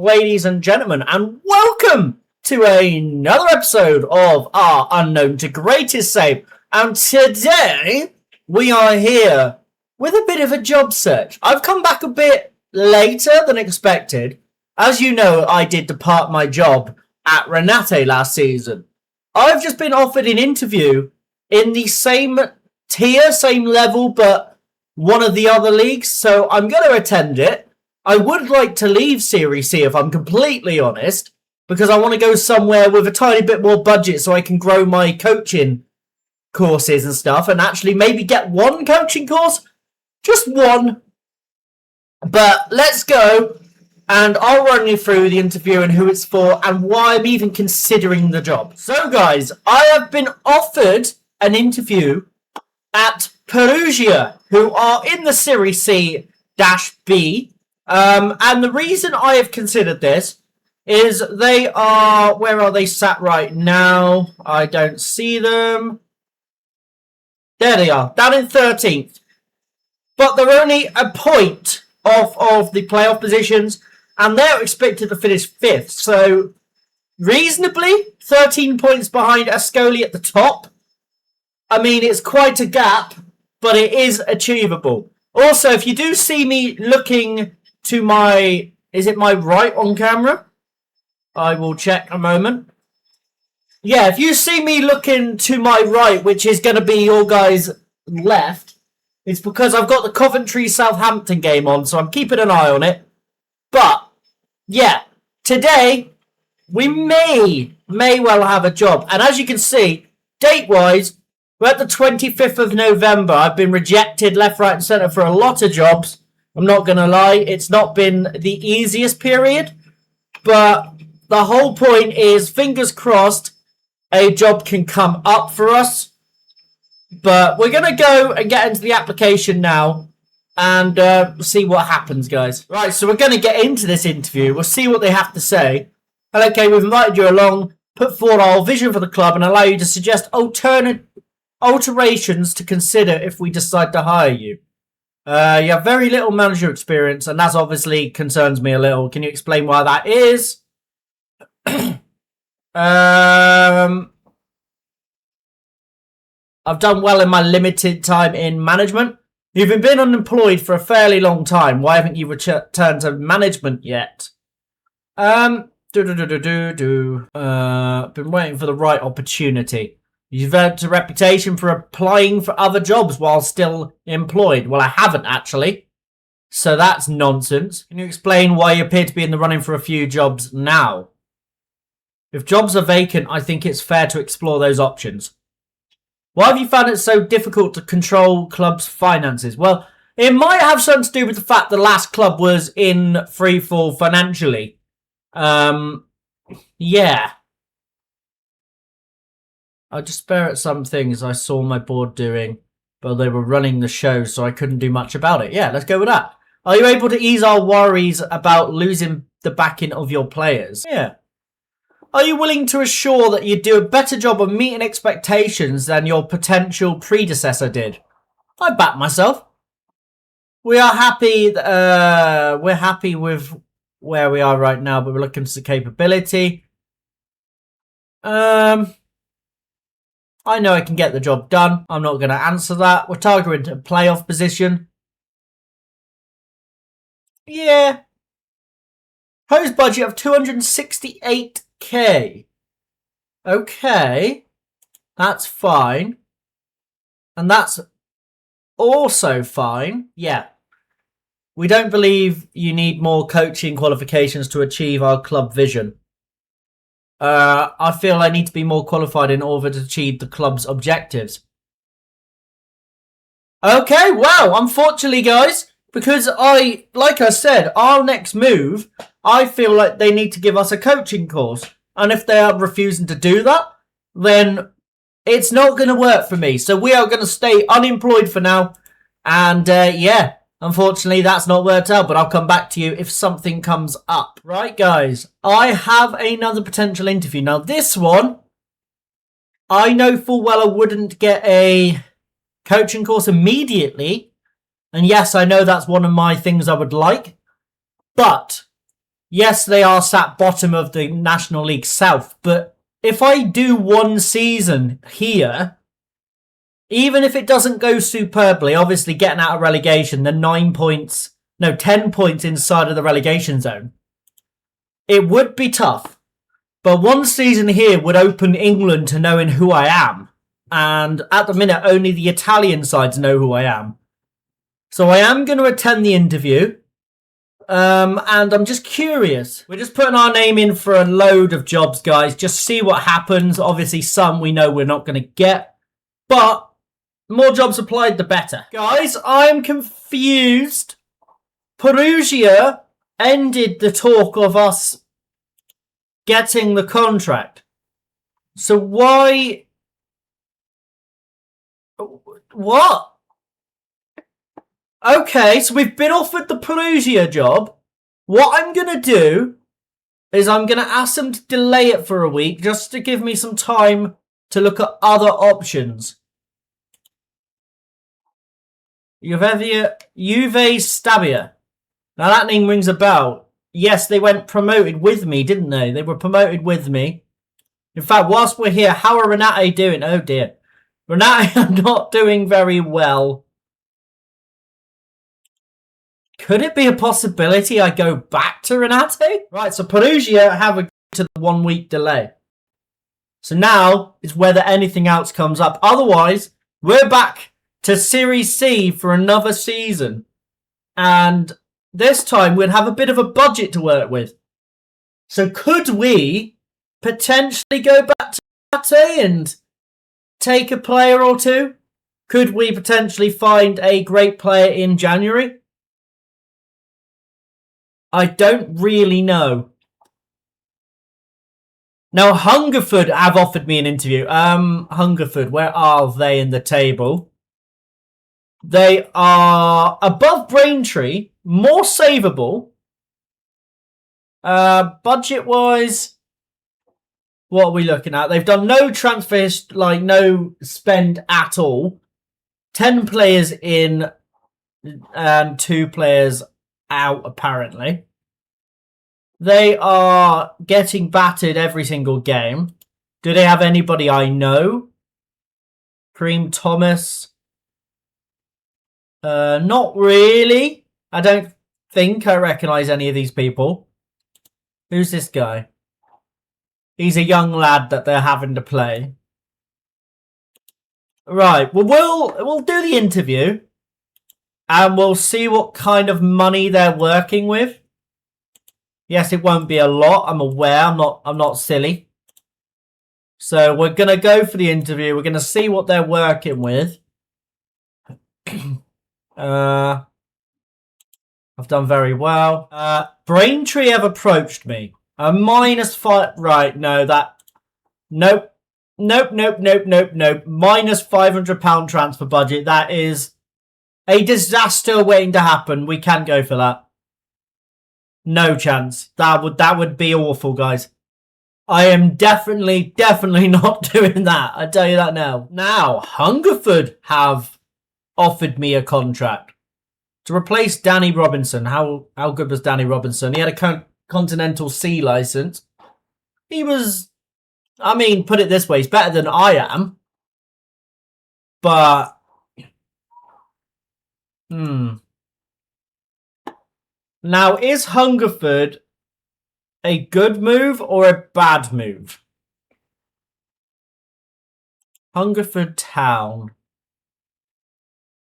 ladies and gentlemen, and welcome to another episode of our Unknown to Greatest Save. And today, we are here with a bit of a job search. I've come back a bit later than expected. As you know, I did depart my job at Renate last season. I've just been offered an interview in the same tier, same level, but one of the other leagues, so I'm going to attend it. I would like to leave Series C if I'm completely honest, because I want to go somewhere with a tiny bit more budget so I can grow my coaching courses and stuff and actually maybe get one coaching course. Just one. But let's go and I'll run you through the interview and who it's for and why I'm even considering the job. So guys, I have been offered an interview at Perugia, who are in the Series C-B. And the reason I have considered this is they are... Where are they sat right now? I don't see them. There they are, down in 13th. But they're only a point off of the playoff positions, and they're expected to finish 5th. So, reasonably, 13 points behind Ascoli at the top. I mean, it's quite a gap, but it is achievable. Also, if you do see me looking to my... Is it my right on camera? I will check a moment. Yeah, if you see me looking to my right, which is going to be your guys' left, it's because I've got the Coventry-Southampton game on, so I'm keeping an eye on it. But, yeah, today, we may well have a job. And as you can see, date-wise, we're at the 25th of November. I've been rejected left, right, and centre for a lot of jobs. I'm not going to lie, it's not been the easiest period, but the whole point is, fingers crossed, a job can come up for us. But we're going to go and get into the application now and see what happens, guys. Right, so we're going to get into this interview. We'll see what they have to say. And okay, we've invited you along, put forward our vision for the club, and allow you to suggest alterations to consider if we decide to hire you. You have very little manager experience, and that obviously concerns me a little. Can you explain why that is? I've done well in my limited time in management. You've been unemployed for a fairly long time. Why haven't you returned to management yet? Been waiting for the right opportunity. You've earned a reputation for applying for other jobs while still employed. Well, I haven't, actually. So that's nonsense. Can you explain why you appear to be in the running for a few jobs now? If jobs are vacant, I think it's fair to explore those options. Why have you found it so difficult to control club's finances? Well, it might have something to do with the fact the last club was in freefall financially. Yeah. I despair at some things I saw my board doing, but they were running the show, so I couldn't do much about it. Yeah, let's go with that. Are you able to ease our worries about losing the backing of your players? Yeah. Are you willing to assure that you do a better job of meeting expectations than your potential predecessor did? I back myself. We are happy. We're happy with where we are right now, but we're looking for capability. I know I can get the job done. I'm not going to answer that. We're targeting a playoff position. Yeah. Hose budget of 268k. Okay. That's fine. And that's also fine. Yeah. We don't believe you need more coaching qualifications to achieve our club vision. I feel I need to be more qualified in order to achieve the club's objectives. Okay, well, unfortunately, guys, because like I said, our next move, I feel like they need to give us a coaching course. And if they are refusing to do that, then it's not going to work for me. So we are going to stay unemployed for now. And yeah, unfortunately, that's not worked out, but I'll come back to you if something comes up. Right, guys, I have another potential interview. Now, this one, I know full well I wouldn't get a coaching course immediately. And yes, I know that's one of my things I would like. But Yes, they are sat bottom of the National League South, but if I do one season here, even if it doesn't go superbly, obviously getting out of relegation, the 10 points inside of the relegation zone, it would be tough. But one season here would open England to knowing who I am. And at the minute, only the Italian sides know who I am. So I am going to attend the interview. And I'm just curious. We're just putting our name in for a load of jobs, guys. Just see what happens. Obviously, some we know we're not going to get. But more jobs applied, the better. Guys, I'm confused. Perugia ended the talk of us getting the contract. So why... What? Okay, so we've been offered the Perugia job. What I'm going to do is I'm going to ask them to delay it for a week just to give me some time to look at other options. Juve Stabia. Now that name rings a bell. Yes, they went promoted with me, didn't they? They were promoted with me. In fact, whilst we're here, how are Renate doing? Oh dear. Renate are not doing very well. Could it be a possibility I go back to Renate? Right, so Perugia have agreed to the 1 week delay. So now it's whether anything else comes up. Otherwise, we're back to Series C for another season. And this time we'd have a bit of a budget to work with. So could we potentially go back to Renate and take a player or two? Could we potentially find a great player in January? I don't really know. Now, Hungerford have offered me an interview. Hungerford, where are they in the table? They are above Braintree, more savable. Budget-wise, what are we looking at? They've done no transfers, like no spend at all. 10 players in and 2 players out, apparently. They are getting battered every single game. Do they have anybody I know? Kareem Thomas. Not really. I don't think I recognise any of these people. Who's this guy? He's a young lad that they're having to play. Right, well, we'll do the interview. And we'll see what kind of money they're working with. Yes, it won't be a lot. I'm aware. I'm not silly. So we're gonna go for the interview. We're gonna see what they're working with. I've done very well. Braintree have approached me. A -5. Right, no, that. Nope. Nope. -500 transfer budget. That is a disaster waiting to happen. We can't go for that. No chance. That would be awful, guys. I am definitely not doing that. I tell you that now. Now, Hungerford have offered me a contract to replace Danny Robinson. How good was Danny Robinson? He had a Continental C license. He was, I mean, put it this way, he's better than I am. But now, is Hungerford a good move or a bad move? Hungerford Town.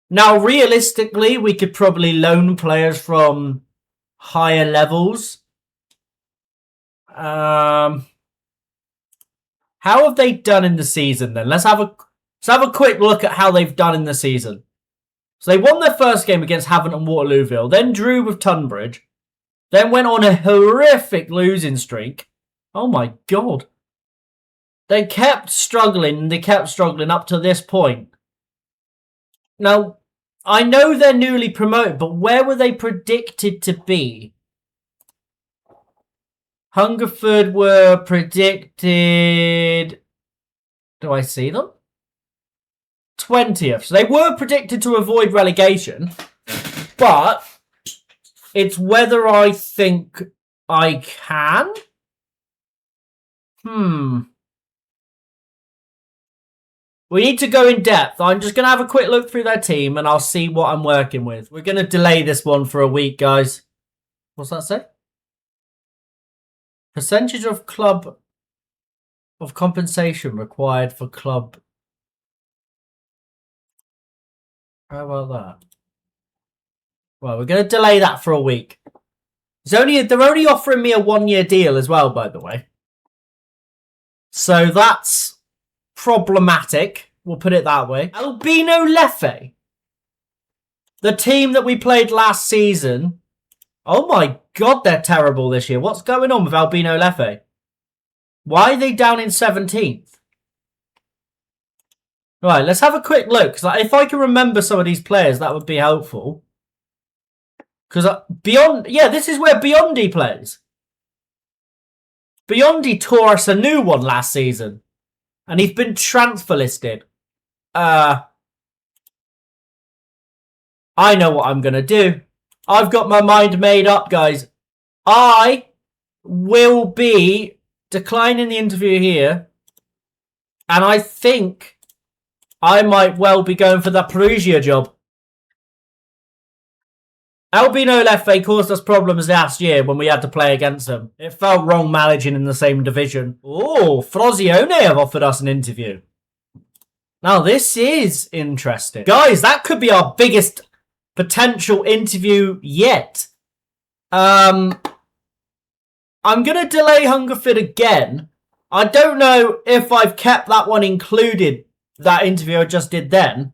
Now, realistically, we could probably loan players from higher levels. How have they done in the season then? Let's have a quick look at how they've done in the season. So they won their first game against Havant and Waterlooville, then drew with Tunbridge, then went on a horrific losing streak. Oh my god. They kept struggling up to this point. Now, I know they're newly promoted, but where were they predicted to be? Hungerford were predicted... Do I see them? 20th. So they were predicted to avoid relegation. But it's whether I think I can. We need to go in depth. I'm just going to have a quick look through their team and I'll see what I'm working with. We're going to delay this one for a week, guys. What's that say? Percentage of club of compensation required for club. How about that? Well, we're going to delay that for a week. They're only offering me a 1-year deal as well, by the way. So that's problematic. We'll put it that way. Albino Leffe. The team that we played last season. Oh my god, they're terrible this year. What's going on with Albino Leffe? Why are they down in 17th? Right, let's have a quick look. Because if I can remember some of these players, that would be helpful. Because this is where Biondi plays. Biondi tore us a new one last season. And he's been transfer listed. I know what I'm going to do. I've got my mind made up, guys. I will be declining the interview here. And I think I might well be going for the Perugia job. Albino Leffe caused us problems last year when we had to play against them. It felt wrong managing in the same division. Oh, Frosinone have offered us an interview. Now, this is interesting. Guys, that could be our biggest potential interview yet. I'm going to delay Hungerford again. I don't know if I've kept that one included, that interview I just did then.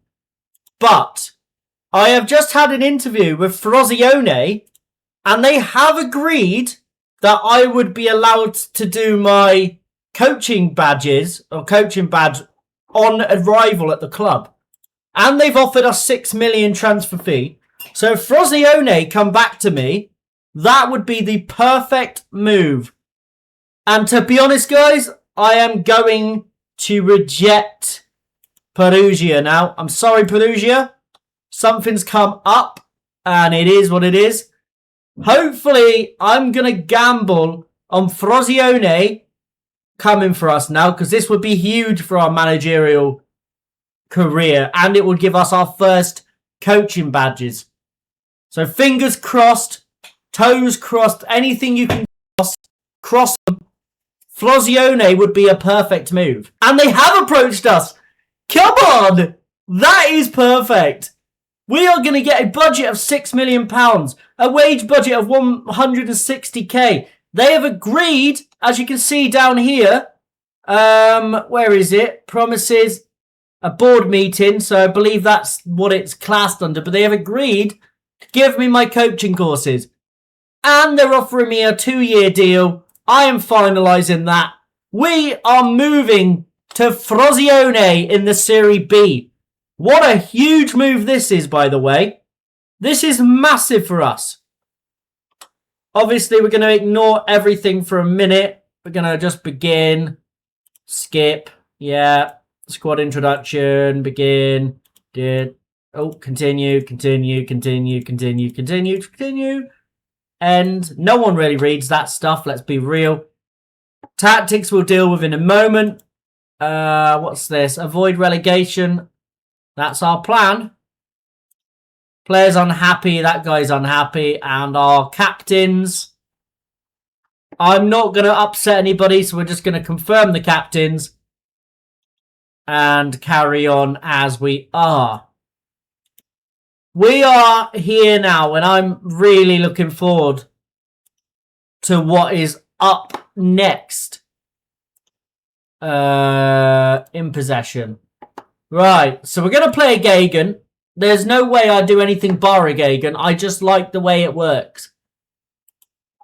But I have just had an interview with Frosinone, and they have agreed that I would be allowed to do my coaching badges, or coaching badge, on arrival at the club. And they've offered us 6 million transfer fee. So if Frosinone come back to me, that would be the perfect move. And to be honest, guys, I am going to reject Perugia now. I'm sorry, Perugia. Something's come up, and it is what it is. Hopefully, I'm going to gamble on Frosinone coming for us now, because this would be huge for our managerial career, and it would give us our first coaching badges. So fingers crossed, toes crossed, anything you can cross them. Frosinone would be a perfect move. And they have approached us. Come on! That is perfect. We are going to get a budget of £6 million, a wage budget of 160k. They have agreed, as you can see down here, where is it? Promises a board meeting, so I believe that's what it's classed under, but they have agreed to give me my coaching courses. And they're offering me a 2-year deal. I am finalising that. We are moving to Frosinone in the Serie B. What a huge move this is, by the way. This is massive for us. Obviously, we're going to ignore everything for a minute. We're going to just begin. Skip. Yeah. Squad introduction. Begin. Did. Oh, continue. And no one really reads that stuff. Let's be real. Tactics we'll deal with in a moment. What's this? Avoid relegation. That's our plan. Players unhappy. That guy's unhappy. And our captains. I'm not going to upset anybody, so we're just going to confirm the captains. And carry on as we are. We are here now, and I'm really looking forward to what is up next. In possession. Right, so we're going to play a Gagan. There's no way I do anything bar a Gagan. I just like the way it works.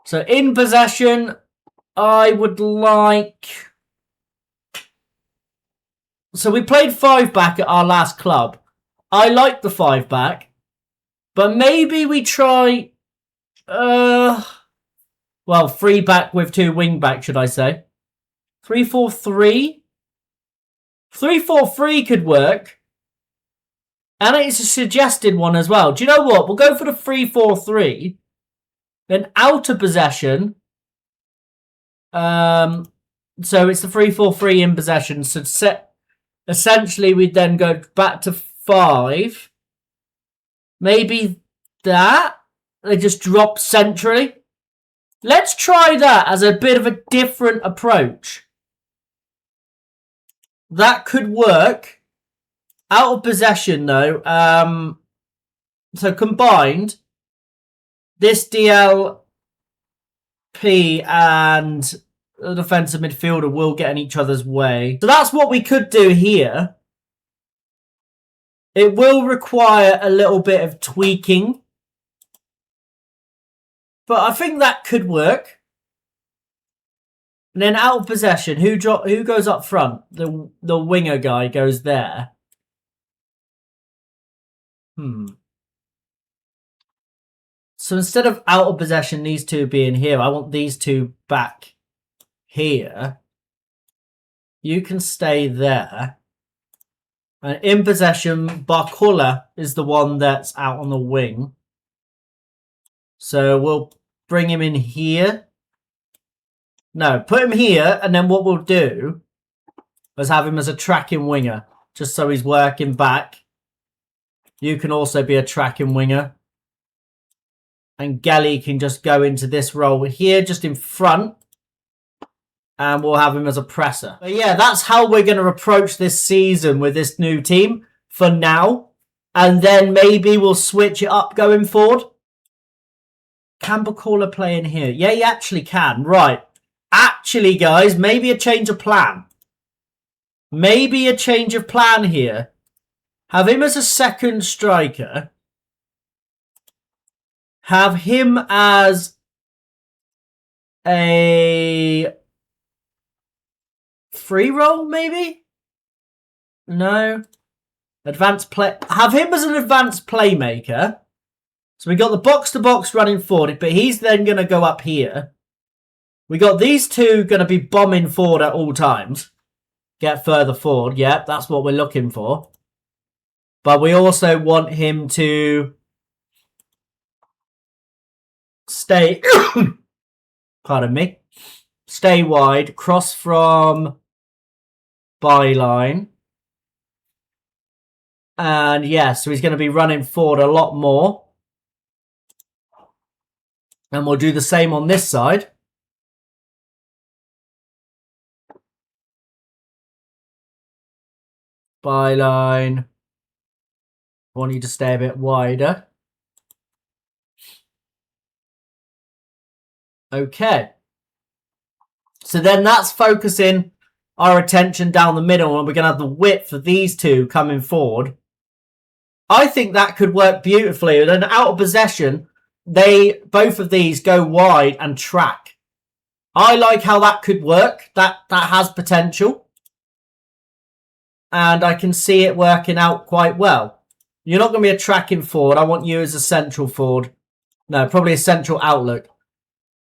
So in possession, I would like... So we played 5-back at our last club. I like the 5-back. But maybe we try... well, 3-back with 2 wing-back, should I say. 3-4-3? 3-4-3 could work. And it's a suggested one as well. Do you know what? We'll go for the 3-4-3. Then out of possession, So it's the 3-4-3 in possession. So essentially, we'd then go back to 5. Maybe that. They just drop centrally. Let's try that as a bit of a different approach. That could work. Out of possession, though. So combined, this DLP and the defensive midfielder will get in each other's way. So that's what we could do here. It will require a little bit of tweaking. But I think that could work. And then out of possession, who goes up front? The winger guy goes there. So instead of out of possession, these two being here, I want these two back here. You can stay there. And in possession, Barcola is the one that's out on the wing. So we'll bring him in here. No, put him here, and then what we'll do is have him as a tracking winger, just so he's working back. You can also be a tracking winger. And Gelly can just go into this role here, just in front. And we'll have him as a presser. But yeah, that's how we're going to approach this season with this new team for now. And then maybe we'll switch it up going forward. Can Bakula play in here? Yeah, he actually can. Right. Actually, guys, maybe a change of plan. Maybe a change of plan here. Have him as a second striker. Have him as a free roll, maybe? No. Advanced play. Have him as an advanced playmaker. So we got the box-to-box running forward, but he's then going to go up here. We got these two going to be bombing forward at all times. Get further forward. Yep, that's what we're looking for. But we also want him to stay... Pardon me. Stay wide. Cross from byline. And yeah, so he's going to be running forward a lot more. And we'll do the same on this side. Byline. I want you to stay a bit wider. Okay. So then that's focusing our attention down the middle, and we're going to have the width for these two coming forward. I think that could work beautifully. And then out of possession, both of these go wide and track. I like how that could work. That has potential. And I can see it working out quite well. You're not going to be a tracking forward. I want you as a central forward. No, probably a central outlook.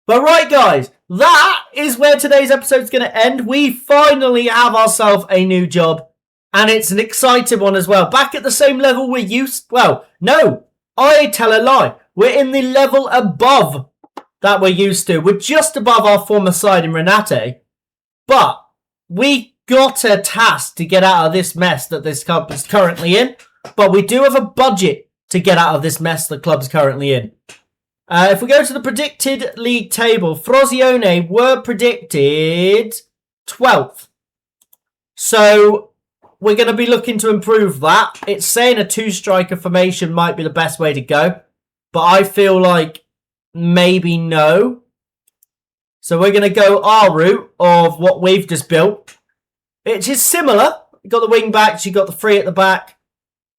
But right, guys, that is where today's episode is going to end. We finally have ourselves a new job. And it's an exciting one as well. Back at the same level we're used... Well, no, I tell a lie. We're in the level above that we're used to. We're just above our former side in Renate. But we got a task to get out of this mess that this club is currently in. But we do have a budget to get out of this mess the club's currently in. If we go to the predicted league table, Frosinone were predicted 12th. So we're going to be looking to improve that. It's saying a two-striker formation might be the best way to go. But I feel like maybe no. So we're going to go our route of what we've just built. It is similar. You've got the wing backs, you've got the three at the back,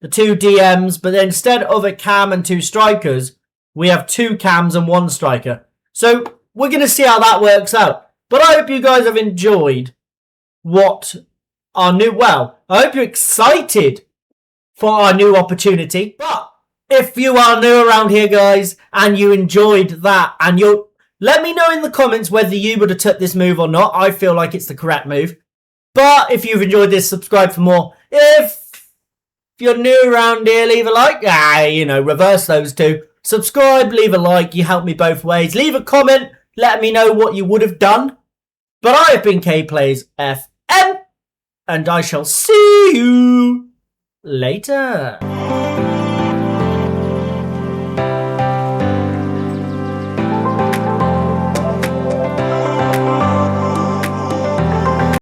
the two DMs. But then instead of a cam and two strikers, we have two cams and one striker. So we're going to see how that works out. But I hope you guys have enjoyed what our new... Well, I hope you're excited for our new opportunity. But if you are new around here, guys, and you enjoyed that, and you'll... Let me know in the comments whether you would have took this move or not. I feel like it's the correct move. But if you've enjoyed this, subscribe for more. If you're new around here, leave a like. Reverse those two. Subscribe, leave a like. You help me both ways. Leave a comment. Let me know what you would have done. But I have been K-PlaysFM, and I shall see you later.